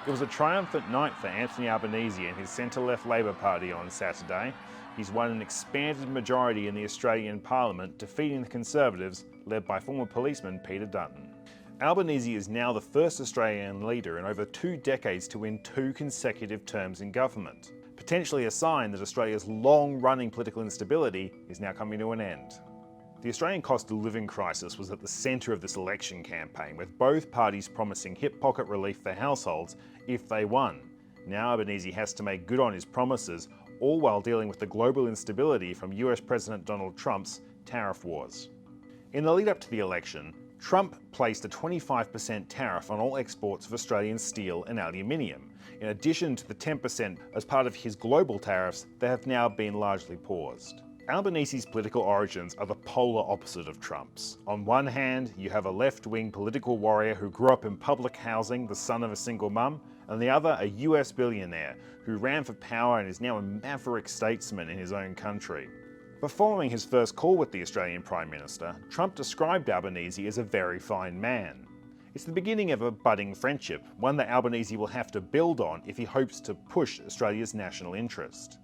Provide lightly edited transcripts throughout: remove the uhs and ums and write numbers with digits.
It was a triumphant night for Anthony Albanese and his centre-left Labor Party on Saturday. He's won an expanded majority in the Australian Parliament, defeating the Conservatives, led by former policeman Peter Dutton. Albanese is now the first Australian leader in over 2 decades to win 2 consecutive terms in government, potentially a sign that Australia's long-running political instability is now coming to an end. The Australian cost of living crisis was at the centre of this election campaign, with both parties promising hip pocket relief for households if they won. Now Albanese has to make good on his promises, all while dealing with the global instability from US President Donald Trump's tariff wars. In the lead up to the election, Trump placed a 25% tariff on all exports of Australian steel and aluminium, in addition to the 10% as part of his global tariffs that have now been largely paused. Albanese's political origins are the polar opposite of Trump's. On one hand, you have a left-wing political warrior who grew up in public housing, the son of a single mum, and the other a US billionaire who ran for power and is now a maverick statesman in his own country. But following his first call with the Australian Prime Minister, Trump described Albanese as a very fine man. It's the beginning of a budding friendship, one that Albanese will have to build on if he hopes to push Australia's national interest.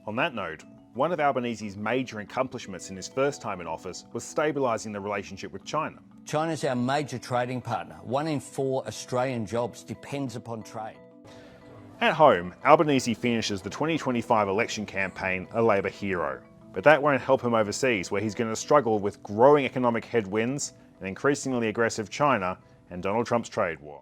On that note, one of Albanese's major accomplishments in his first time in office was stabilising the relationship with China. China's our major trading partner. 1 in 4 Australian jobs depends upon trade. At home, Albanese finishes the 2025 election campaign a Labor hero. But that won't help him overseas, where he's going to struggle with growing economic headwinds, an increasingly aggressive China, and Donald Trump's trade war.